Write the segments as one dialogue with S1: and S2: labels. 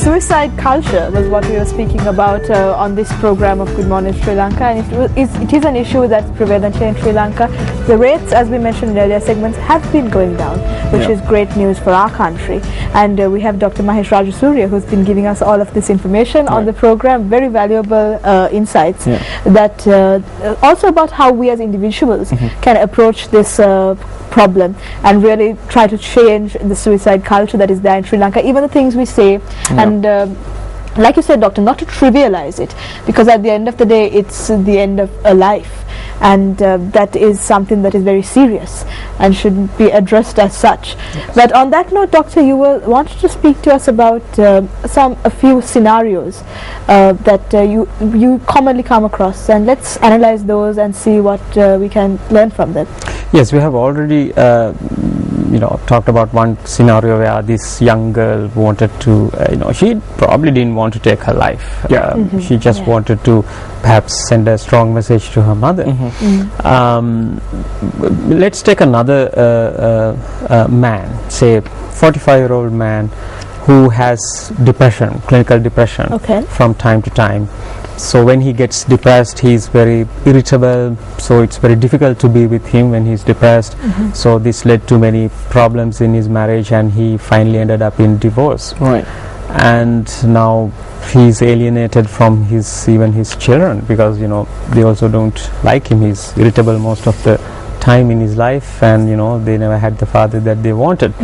S1: Suicide culture was what we were speaking about on this program of Good Morning Sri Lanka, and it is an issue that's prevalent here in Sri Lanka. The rates, as we mentioned in earlier segments, have been going down, which is great news for our country. And we have Dr. Mahesh Rajasurya, who's been giving us all of this information on the program, very valuable insights that also about how we as individuals can approach this problem and really try to change the suicide culture that is there in Sri Lanka, even the things we say, and like you said, doctor, not to trivialize it, because at the end of the day it's the end of a life, and that is something that is very serious and should be addressed as such. But on that note, doctor, you wanted to speak to us about a few scenarios that you commonly come across, and let's analyze those and see what we can learn from them.
S2: Yes, we have already talked about one scenario where this young girl wanted to, she probably didn't want to take her life. She just wanted to perhaps send a strong message to her mother. Let's take another man, say 45-year-old man who has depression, clinical depression from time to time. So when he gets depressed, he's very irritable, so it's very difficult to be with him when he's depressed. So this led to many problems in his marriage, and he finally ended up in divorce. And now he's alienated from even his children, because they also don't like him. He's irritable most of the time in his life, and they never had the father that they wanted.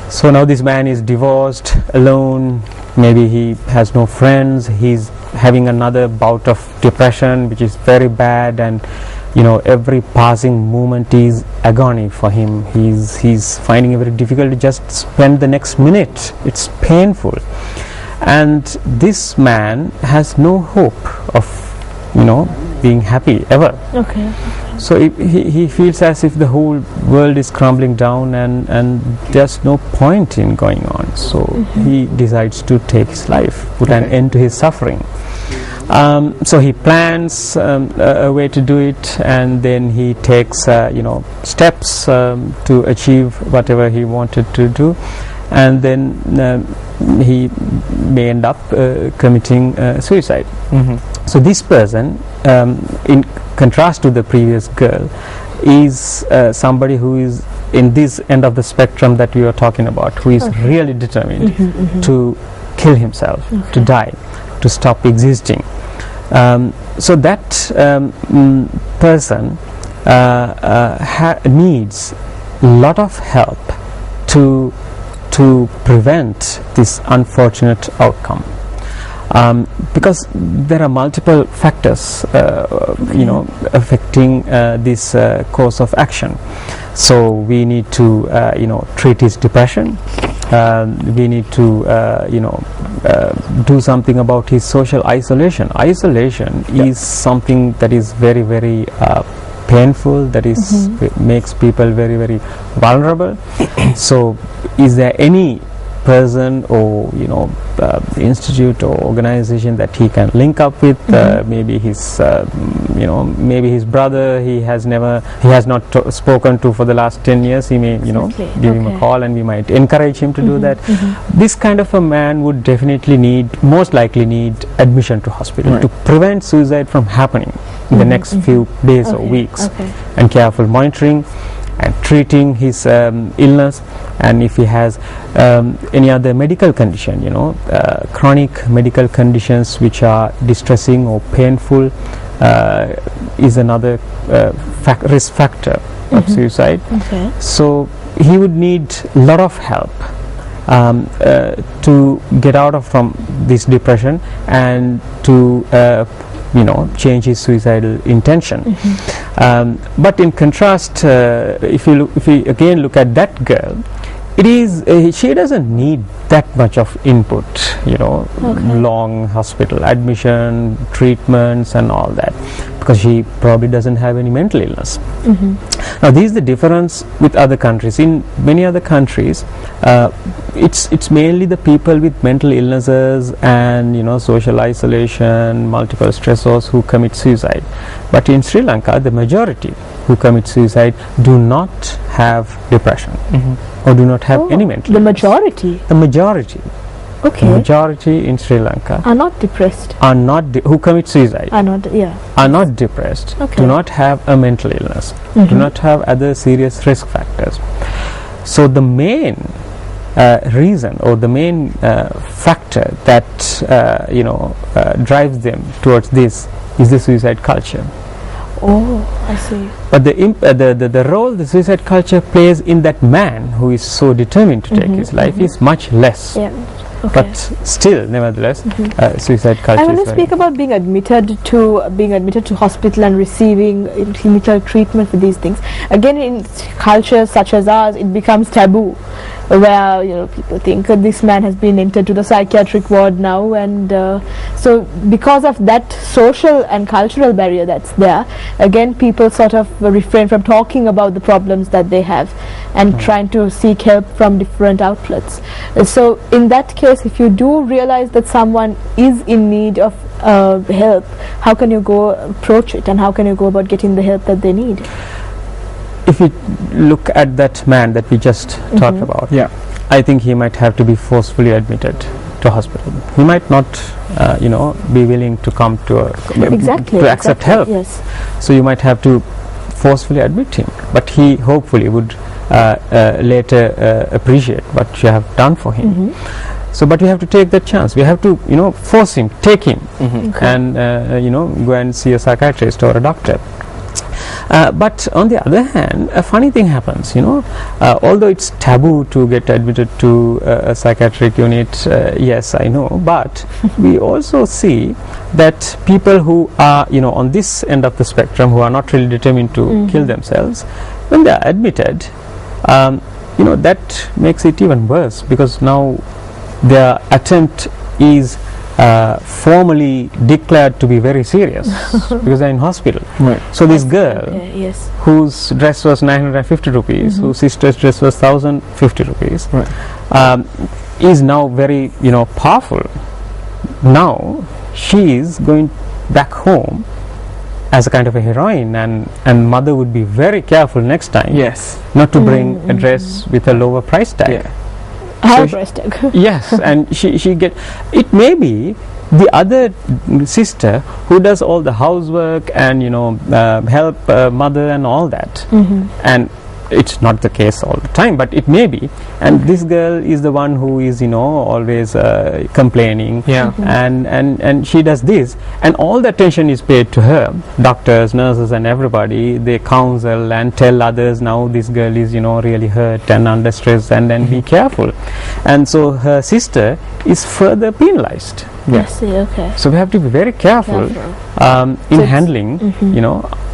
S2: So now this man is divorced, alone, maybe he has no friends, he's having another bout of depression which is very bad, and every passing moment is agony for him. He's finding it very difficult to just spend the next minute. It's painful, and this man has no hope of being happy ever. So he feels as if the whole world is crumbling down, and there's no point in going on. So he decides to take his life, put an end to his suffering. So he plans a way to do it, and then he takes steps to achieve whatever he wanted to do, and then he may end up committing suicide. So this person, in contrast to the previous girl, is somebody who is in this end of the spectrum that we are talking about, who is really determined to kill himself, to die, to stop existing. So that person needs a lot of help to prevent this unfortunate outcome, because there are multiple factors affecting this course of action. So we need to treat his depression. We need to do something about his social isolation. Isolation is something that is very, very painful, that is makes people very, very vulnerable. So is there any person or institute or organization that he can link up with? Maybe his maybe his brother he has not spoken to for the last 10 years. He may give him a call, and we might encourage him to do that. This kind of a man would definitely most likely need admission to hospital to prevent suicide from happening in the next few days or weeks, and careful monitoring and treating his illness. And if he has any other medical condition, chronic medical conditions which are distressing or painful, is another risk factor of suicide. So he would need a lot of help to get out from this depression and to change his suicidal intention. But in contrast, if we again look at that girl, she doesn't need that much of input, long hospital admission, treatments and all that, because she probably doesn't have any mental illness. Now this is the difference with other countries. In many other countries, it's mainly the people with mental illnesses and social isolation, multiple stressors who commit suicide. But in Sri Lanka, the majority who commit suicide do not have depression or do not have any mental illness.
S1: The majority?
S2: The majority.
S1: Okay.
S2: The majority in Sri Lanka
S1: are not depressed.
S2: Who commit suicide
S1: Are not
S2: depressed.
S1: Okay.
S2: Do not have a mental illness. Do not have other serious risk factors. So the main reason or the main factor that drives them towards this is the suicide culture.
S1: Oh, I see.
S2: But the role the suicide culture plays in that man who is so determined to take his life is much less.
S1: Yeah. Okay.
S2: But still, nevertheless, suicide culture.
S1: I want to speak about being admitted to hospital and receiving clinical treatment for these things. Again, in cultures such as ours, it becomes taboo, where people think this man has been entered to the psychiatric ward now, and so because of that social and cultural barrier that's there, again people sort of refrain from talking about the problems that they have and trying to seek help from different outlets. So in that case, if you do realize that someone is in need of help, how can you go approach it, and how can you go about getting the help that they need?
S2: If we look at that man that we just talked about, I think he might have to be forcefully admitted to hospital. He might not, be willing to come to accept help.
S1: Yes.
S2: So you might have to forcefully admit him, but he hopefully would later appreciate what you have done for him. So, but we have to take that chance. We have to, force him, take him, and go and see a psychiatrist or a doctor. But on the other hand, a funny thing happens, although it's taboo to get admitted to a psychiatric unit, yes, I know, but we also see that people who are, on this end of the spectrum, who are not really determined to kill themselves, when they are admitted, that makes it even worse, because now their attempt is formally declared to be very serious because they're in hospital.
S1: Right.
S2: So this girl, whose dress was 950 rupees, whose sister's dress was 1050 rupees, is now very powerful. Now she is going back home as a kind of a heroine, and mother would be very careful next time not to bring a dress with a lower price tag. Yes, and she get it. May be the other sister who does all the housework and help mother and all that, and it's not the case all the time, but it may be. And this girl is the one who is always complaining, and she does this, and all the attention is paid to her. Doctors, nurses, and everybody, they counsel and tell others, now this girl is really hurt and under stress, and then be careful. And so her sister is further penalized.
S1: Yes. Okay.
S2: So we have to be very careful in handling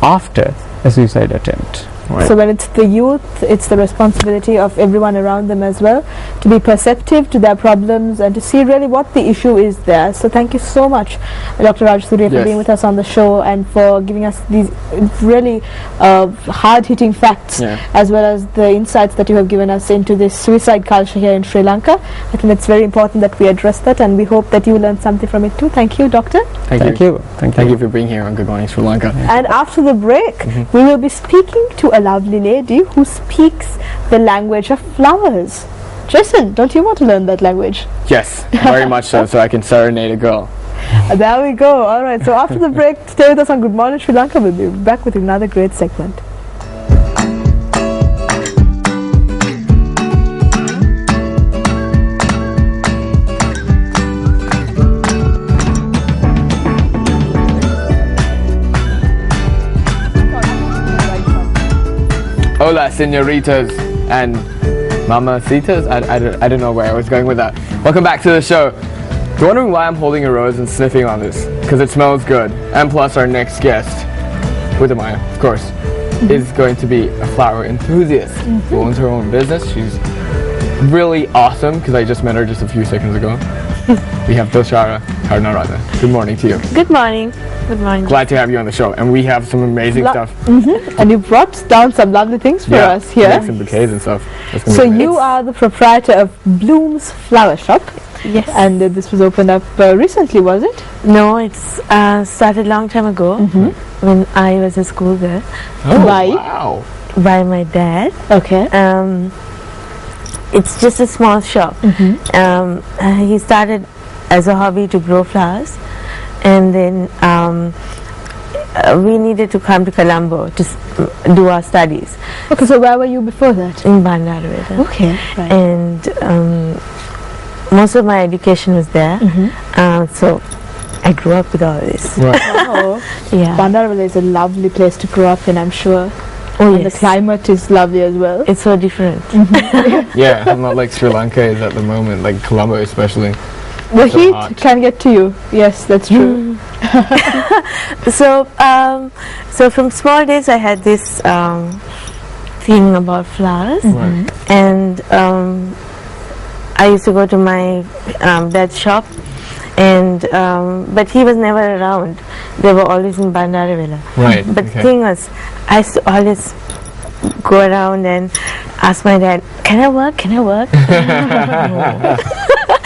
S2: after a suicide attempt. Right.
S1: So when it's the youth, it's the responsibility of everyone around them as well to be perceptive to their problems and to see really what the issue is there. So thank you so much, Dr. Raj Surya, for being with us on the show and for giving us these really hard-hitting facts as well as the insights that you have given us into this suicide culture here in Sri Lanka. I think it's very important that we address that, and we hope that you learned something from it too. Thank you, Doctor.
S3: Thank you for being here on Good Morning Sri Lanka.
S1: And after the break, we will be speaking to a lovely lady who speaks the language of flowers. Jason, don't you want to learn that language?
S3: Yes, very much so I can serenade a girl.
S1: There we go. Alright, so after the break, stay with us on Good Morning Sri Lanka. We'll be back with another great segment.
S3: Hola, senoritas and mamacitas. I don't know where I was going with that. Welcome back to the show. You're wondering why I'm holding a rose and sniffing on this? Because it smells good. And plus our next guest, with Amaya, of course, is going to be a flower enthusiast who owns her own business. She's really awesome because I just met her just a few seconds ago. We have Dilshara Karnarada. Good morning to you.
S4: Good morning. Good morning.
S3: Glad to have you on the show, and we have some amazing stuff.
S1: And you brought down some lovely things for us here.
S3: Make some bouquets and stuff.
S1: So you are the proprietor of Bloom's Flower Shop.
S4: Yes.
S1: And this was opened up recently, was it?
S4: No, it's started a long time ago when I was a schoolgirl.
S3: Oh, wow.
S4: By my dad.
S1: Okay.
S4: it's just a small shop. He started as a hobby to grow flowers, and then we needed to come to Colombo to do our studies.
S1: Okay, so where were you before that?
S4: In Bandarweda.
S1: Okay, right.
S4: And most of my education was there, so I grew up with all this.
S3: Right.
S1: Oh,
S4: Yeah.
S1: Bandarweda is a lovely place to grow up in, I'm sure.
S4: Oh,
S1: And
S4: yes.
S1: the climate is lovely as well.
S4: It's so different.
S3: Yeah, not like Sri Lanka is at the moment, like Colombo especially.
S1: The
S3: So
S1: heat
S3: hot.
S1: can get to you. Yes, that's true.
S4: So, so from small days I had this thing about flowers,
S3: Right.
S4: and I used to go to my dad's shop, and but he was never around. They were always in Bandarweda.
S3: Right.
S4: But
S3: okay.
S4: the thing was, I used to always go around and ask my dad, "Can I work? Can I work?"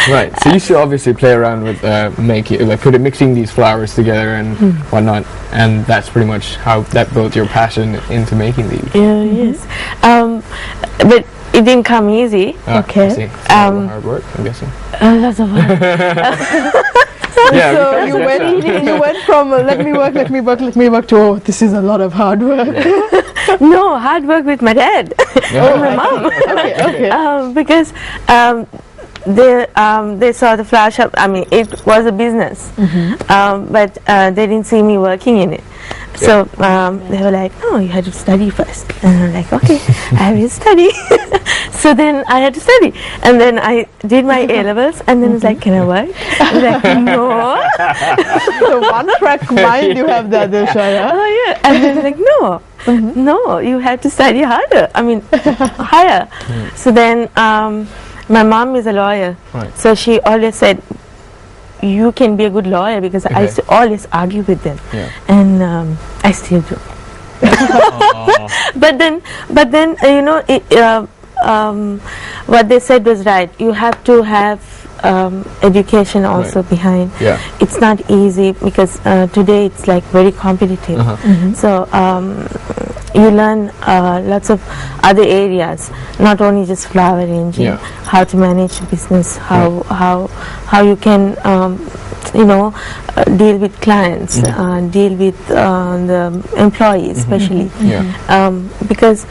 S3: Right. So you should obviously play around with mixing these flowers together and whatnot, and that's pretty much how that built your passion into making these.
S4: Yeah, yes. But it didn't come easy.
S1: Okay.
S3: I see. It's a lot of hard work, I'm guessing.
S4: Lots of work.
S3: Yeah.
S1: So
S3: because
S1: you
S3: that's
S1: went from let me work to, oh, this is a lot of hard work.
S4: No, hard work with my dad.
S3: Yeah.
S4: My mom.
S1: Okay.
S4: Because they saw the flower shop. I mean, it was a business, but they didn't see me working in it. So they were like, "No, you had to study first." And I'm like, "Okay, I will study." So then I had to study, and then I did my A levels, and then it's like, "Can I work?" I was like, "No."
S1: So one track mind you have there, Shaya.
S4: Oh yeah, and then like, "No, no, you have to study harder. I mean, higher." So then my mom is a lawyer,
S3: Right.
S4: so she always said, "You can be a good lawyer," because I used to always argue with them,
S3: Yeah.
S4: and I still do. But then you know, what they said was right. You have to have education also behind.
S3: Yeah.
S4: It's not easy because today it's like very competitive. So you learn lots of other areas, not only just flower arranging.
S3: Yeah.
S4: How to manage business, how you can deal with clients, deal with the employees especially.
S3: Yeah.
S4: Because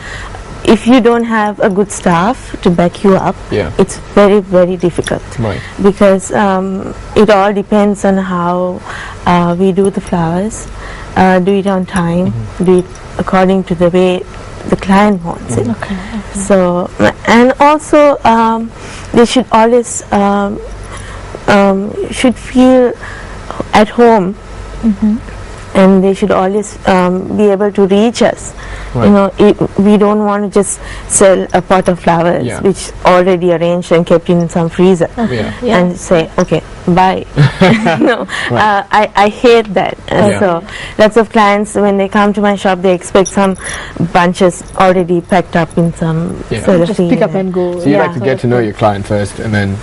S4: if you don't have a good staff to back you up,
S3: Yeah.
S4: it's very, very difficult.
S3: Right.
S4: Because it all depends on how we do the flowers, do it on time, do it according to the way the client wants it.
S1: Okay.
S4: So, and also they should always should feel at home, and they should always be able to reach us.
S3: Right.
S4: You know, we don't want to just sell a pot of flowers
S3: Yeah.
S4: which already arranged and kept in some freezer
S3: Yeah.
S4: and say, "Okay, bye." No, I hate that.
S3: Yeah.
S4: So lots of clients, when they come to my shop, they expect some bunches already packed up in some
S3: Yeah.
S4: cellophane.
S1: Just pick up and go.
S3: So you like to get to know your client first, and then